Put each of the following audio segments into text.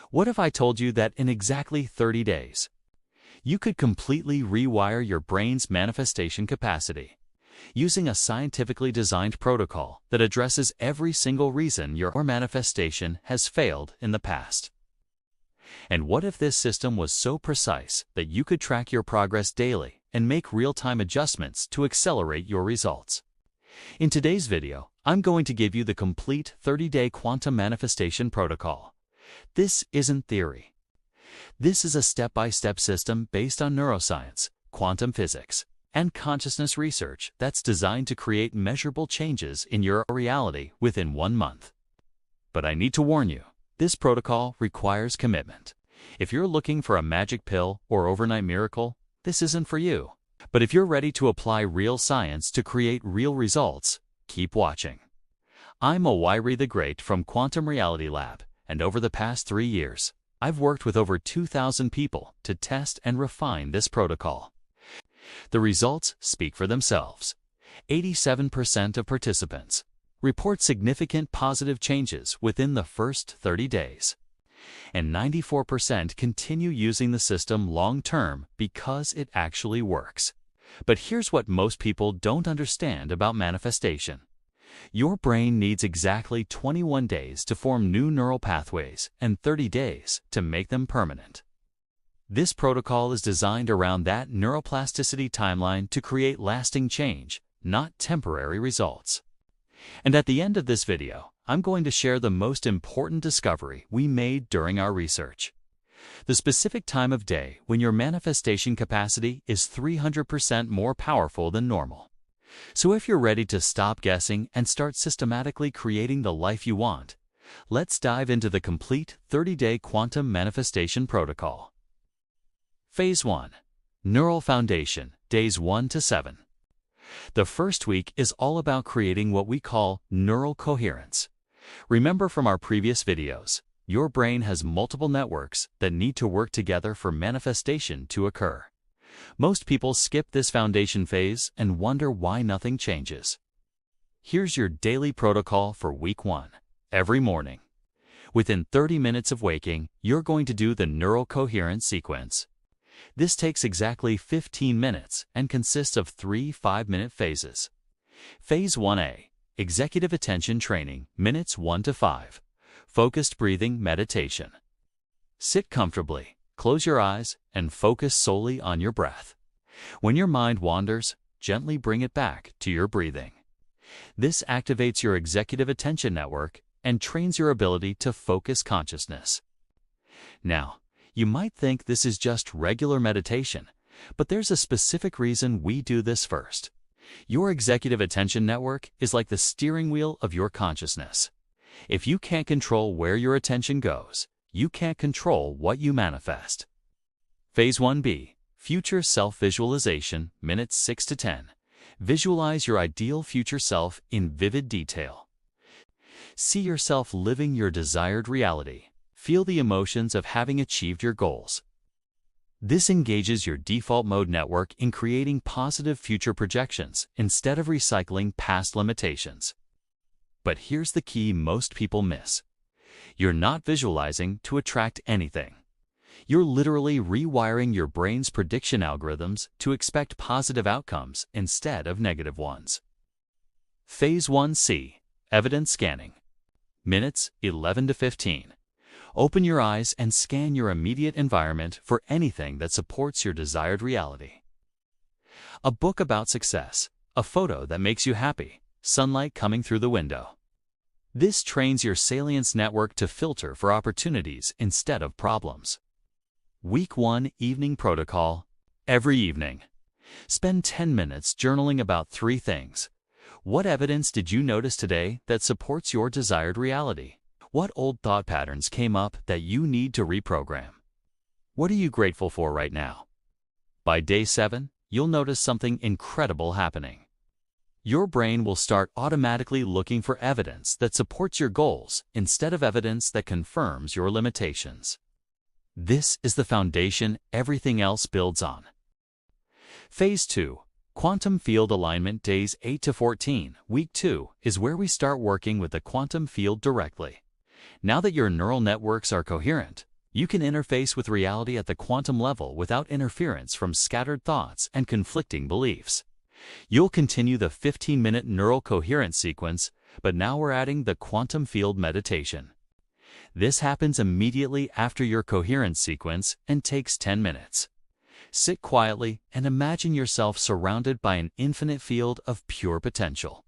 What if I told you that in exactly 30 days, you could completely rewire your brain's manifestation capacity using a scientifically designed protocol that addresses every single reason your manifestation has failed in the past? And what if this system was so precise that you could track your progress daily and make real-time adjustments to accelerate your results? In today's video, I'm going to give you the complete 30-day quantum manifestation protocol. This isn't theory. This is a step-by-step system based on neuroscience, quantum physics, and consciousness research that's designed to create measurable changes in your reality within 1 month. But I need to warn you, this protocol requires commitment. If you're looking for a magic pill or overnight miracle, this isn't for you. But if you're ready to apply real science to create real results, keep watching. I'm Rewire the Great from Quantum Reality Lab, and over the past 3 years, I've worked with over 2,000 people to test and refine this protocol. The results speak for themselves. 87% of participants report significant positive changes within the first 30 days. And 94% continue using the system long-term because it actually works. But here's what most people don't understand about manifestation. Your brain needs exactly 21 days to form new neural pathways and 30 days to make them permanent. This protocol is designed around that neuroplasticity timeline to create lasting change, not temporary results. And at the end of this video, I'm going to share the most important discovery we made during our research. The specific time of day when your manifestation capacity is 300% more powerful than normal. So if you're ready to stop guessing and start systematically creating the life you want, let's dive into the complete 30-day quantum manifestation protocol. Phase 1. Neural Foundation, days 1 to 7. The first week is all about creating what we call neural coherence. Remember from our previous videos, your brain has multiple networks that need to work together for manifestation to occur. Most people skip this foundation phase and wonder why nothing changes. Here's your daily protocol for week 1. Every morning, within 30 minutes of waking, you're going to do the neural coherence sequence. This takes exactly 15 minutes and consists of 3 5-minute phases. Phase 1A, Executive Attention Training, minutes 1 to 5. Focused breathing meditation. Sit comfortably, close your eyes, and focus solely on your breath. When your mind wanders, gently bring it back to your breathing. This activates your executive attention network and trains your ability to focus consciousness. Now, you might think this is just regular meditation, but there's a specific reason we do this first. Your executive attention network is like the steering wheel of your consciousness. If you can't control where your attention goes, you can't control what you manifest. Phase 1B, Future Self-Visualization, minutes 6 to 10. Visualize your ideal future self in vivid detail. See yourself living your desired reality. Feel the emotions of having achieved your goals. This engages your default mode network in creating positive future projections instead of recycling past limitations. But here's the key most people miss. You're not visualizing to attract anything. You're literally rewiring your brain's prediction algorithms to expect positive outcomes instead of negative ones. Phase 1C, Evidence Scanning. Minutes 11 to 15. Open your eyes and scan your immediate environment for anything that supports your desired reality. A book about success, a photo that makes you happy, sunlight coming through the window. This trains your salience network to filter for opportunities instead of problems. Week 1 Evening Protocol. Every evening, spend 10 minutes journaling about 3 things. What evidence did you notice today that supports your desired reality? What old thought patterns came up that you need to reprogram? What are you grateful for right now? By day 7, you'll notice something incredible happening. Your brain will start automatically looking for evidence that supports your goals instead of evidence that confirms your limitations. This is the foundation everything else builds on. Phase 2, Quantum Field Alignment, days 8 to 14. Week 2 is where we start working with the quantum field directly. Now that your neural networks are coherent, You can interface with reality at the quantum level without interference from scattered thoughts and conflicting beliefs. You'll continue the 15-minute neural coherence sequence, but now we're adding the quantum field meditation. This happens immediately after your coherence sequence and takes 10 minutes. Sit quietly and imagine yourself surrounded by an infinite field of pure potential.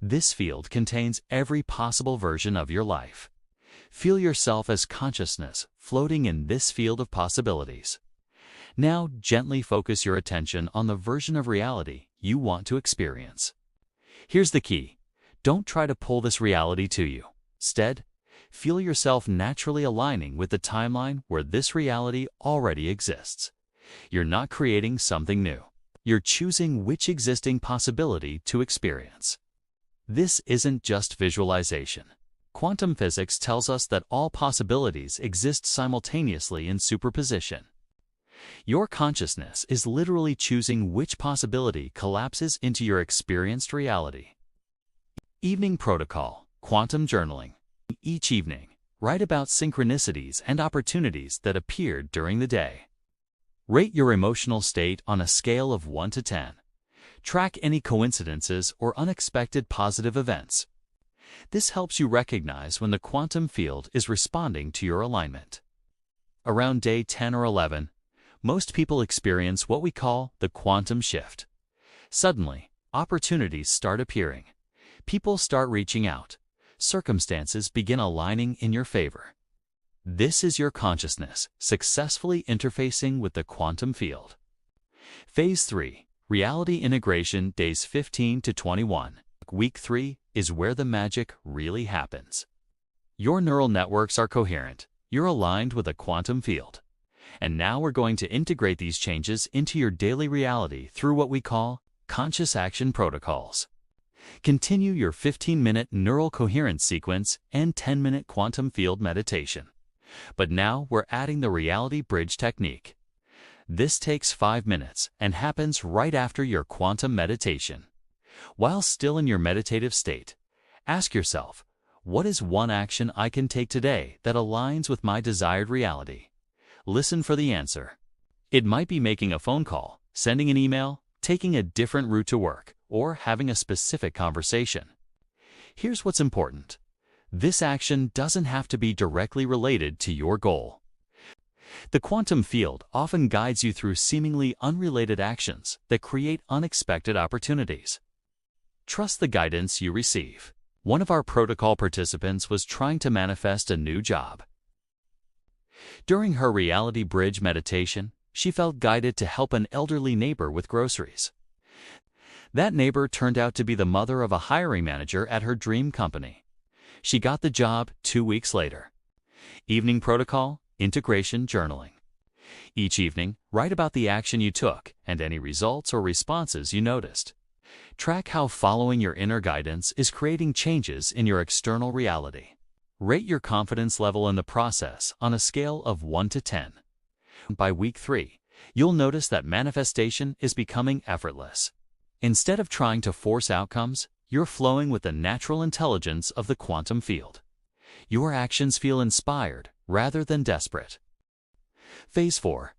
This field contains every possible version of your life. Feel yourself as consciousness floating in this field of possibilities. Now gently focus your attention on the version of reality you want to experience. Here's the key. Don't try to pull this reality to you. Instead, feel yourself naturally aligning with the timeline where this reality already exists. You're not creating something new. You're choosing which existing possibility to experience. This isn't just visualization. Quantum physics tells us that all possibilities exist simultaneously in superposition. Your consciousness is literally choosing which possibility collapses into your experienced reality. Evening protocol, quantum journaling. Each evening, write about synchronicities and opportunities that appeared during the day. Rate your emotional state on a scale of 1 to 10. Track any coincidences or unexpected positive events. This helps you recognize when the quantum field is responding to your alignment. Around day 10 or 11, most people experience what we call the quantum shift. Suddenly, opportunities start appearing. People start reaching out. Circumstances begin aligning in your favor. This is your consciousness successfully interfacing with the quantum field. Phase 3, Reality Integration, days 15 to 21. Week 3 is where the magic really happens. Your neural networks are coherent. You're aligned with a quantum field. And now we're going to integrate these changes into your daily reality through what we call conscious action protocols. Continue your 15-minute neural coherence sequence and 10-minute quantum field meditation. But now we're adding the reality bridge technique. This takes 5 minutes and happens right after your quantum meditation. While still in your meditative state, ask yourself, what is one action I can take today that aligns with my desired reality? Listen for the answer. It might be making a phone call, sending an email, taking a different route to work, or having a specific conversation. Here's what's important. This action doesn't have to be directly related to your goal. The quantum field often guides you through seemingly unrelated actions that create unexpected opportunities. Trust the guidance you receive. One of our protocol participants was trying to manifest a new job. During her reality bridge meditation, she felt guided to help an elderly neighbor with groceries. That neighbor turned out to be the mother of a hiring manager at her dream company. She got the job 2 weeks later. Evening protocol, integration journaling. Each evening, write about the action you took and any results or responses you noticed. Track how following your inner guidance is creating changes in your external reality. Rate your confidence level in the process on a scale of 1 to 10. By week 3, you'll notice that manifestation is becoming effortless. Instead of trying to force outcomes, you're flowing with the natural intelligence of the quantum field. Your actions feel inspired rather than desperate. Phase 4,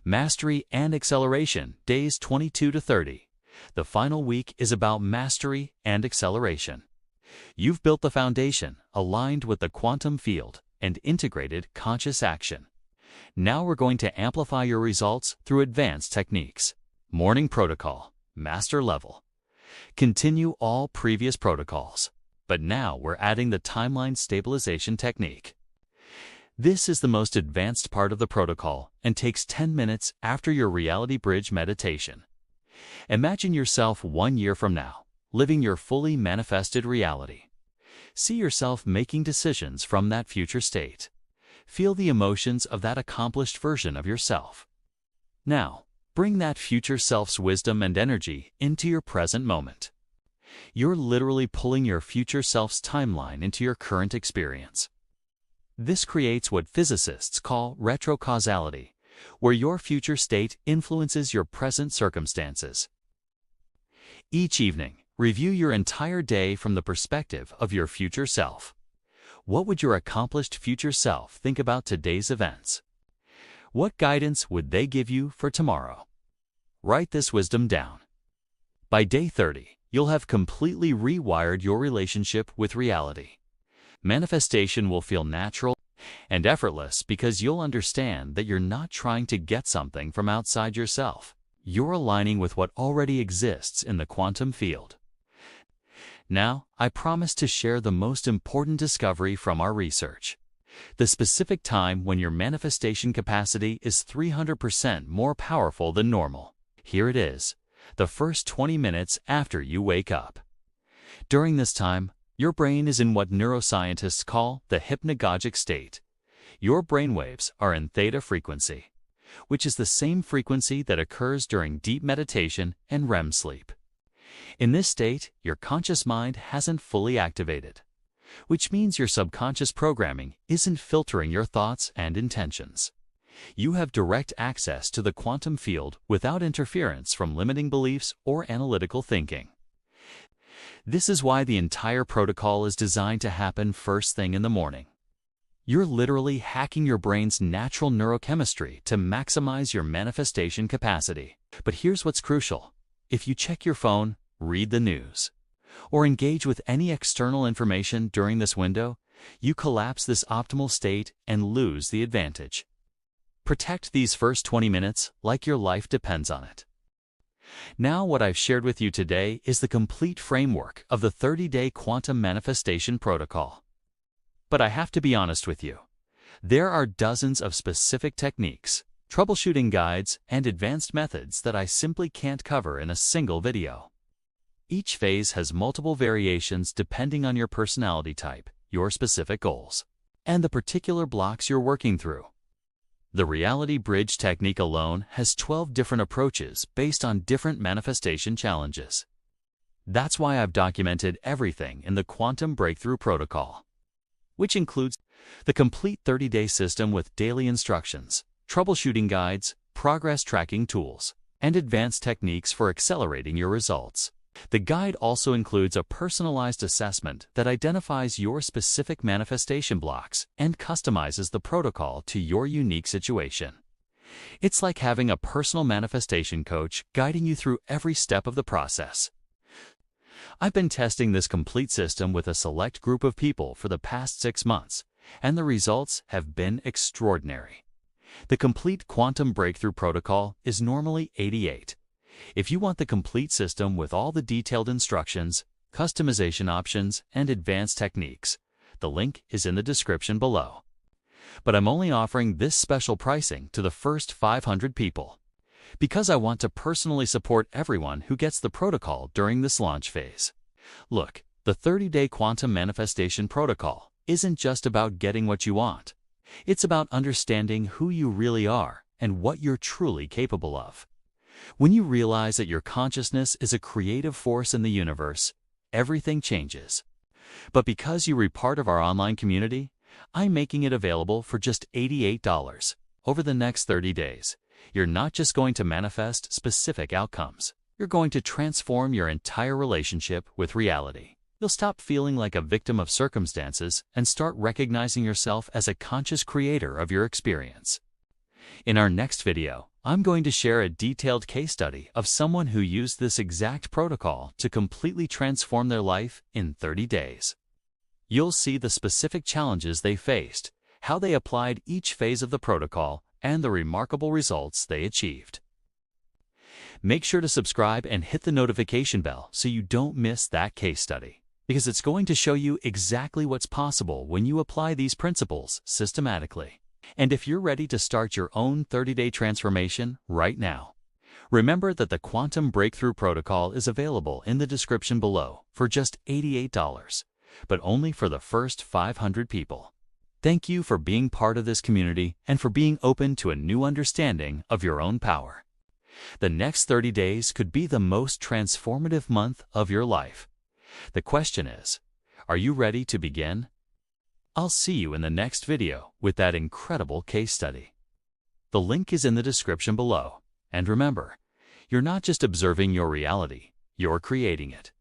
Mastery and Acceleration, days 22 to 30. The final week is about mastery and acceleration. You've built the foundation, aligned with the quantum field, and integrated conscious action. Now we're going to amplify your results through advanced techniques. Morning protocol, master level. Continue all previous protocols, but now we're adding the timeline stabilization technique. This is the most advanced part of the protocol and takes 10 minutes after your reality bridge meditation. Imagine yourself 1 year from now, living your fully manifested reality. See yourself making decisions from that future state. Feel the emotions of that accomplished version of yourself. Now, bring that future self's wisdom and energy into your present moment. You're literally pulling your future self's timeline into your current experience. This creates what physicists call retrocausality, where your future state influences your present circumstances. Each evening, review your entire day from the perspective of your future self. What would your accomplished future self think about today's events? What guidance would they give you for tomorrow? Write this wisdom down. By day 30, you'll have completely rewired your relationship with reality. Manifestation will feel natural and effortless because you'll understand that you're not trying to get something from outside yourself. You're aligning with what already exists in the quantum field. Now, I promise to share the most important discovery from our research. The specific time when your manifestation capacity is 300% more powerful than normal. Here it is, the first 20 minutes after you wake up. During this time, your brain is in what neuroscientists call the hypnagogic state. Your brainwaves are in theta frequency, which is the same frequency that occurs during deep meditation and REM sleep. In this state, your conscious mind hasn't fully activated, which means your subconscious programming isn't filtering your thoughts and intentions. You have direct access to the quantum field without interference from limiting beliefs or analytical thinking. This is why the entire protocol is designed to happen first thing in the morning. You're literally hacking your brain's natural neurochemistry to maximize your manifestation capacity. But here's what's crucial. If you check your phone, read the news, or engage with any external information during this window, you collapse this optimal state and lose the advantage. Protect these first 20 minutes like your life depends on it. Now, what I've shared with you today is the complete framework of the 30-day quantum manifestation protocol. But I have to be honest with you. There are dozens of specific techniques, troubleshooting guides, and advanced methods that I simply can't cover in a single video. Each phase has multiple variations depending on your personality type, your specific goals, and the particular blocks you're working through. The Reality Bridge technique alone has 12 different approaches based on different manifestation challenges. That's why I've documented everything in the Quantum Breakthrough Protocol, which includes the complete 30-day system with daily instructions, troubleshooting guides, progress tracking tools, and advanced techniques for accelerating your results. The guide also includes a personalized assessment that identifies your specific manifestation blocks and customizes the protocol to your unique situation. It's like having a personal manifestation coach guiding you through every step of the process. I've been testing this complete system with a select group of people for the past 6 months, and the results have been extraordinary. The complete Quantum Breakthrough Protocol is normally $88. If you want the complete system with all the detailed instructions, customization options, and advanced techniques, the link is in the description below. But I'm only offering this special pricing to the first 500 people, because I want to personally support everyone who gets the protocol during this launch phase. Look, the 30-day Quantum Manifestation Protocol isn't just about getting what you want. It's about understanding who you really are and what you're truly capable of. When you realize that your consciousness is a creative force in the universe, everything changes. But because you're a part of our online community, I'm making it available for just $88 over the next 30 days. You're not just going to manifest specific outcomes. You're going to transform your entire relationship with reality. You'll stop feeling like a victim of circumstances and start recognizing yourself as a conscious creator of your experience. In our next video, I'm going to share a detailed case study of someone who used this exact protocol to completely transform their life in 30 days. You'll see the specific challenges they faced, how they applied each phase of the protocol, and the remarkable results they achieved. Make sure to subscribe and hit the notification bell so you don't miss that case study, because it's going to show you exactly what's possible when you apply these principles systematically. And if you're ready to start your own 30-day transformation right now, remember that the Quantum Breakthrough Protocol is available in the description below for just $88, but only for the first 500 people. Thank you for being part of this community and for being open to a new understanding of your own power. The next 30 days could be the most transformative month of your life. The question is, are you ready to begin? I'll see you in the next video with that incredible case study. The link is in the description below. And remember, you're not just observing your reality, you're creating it.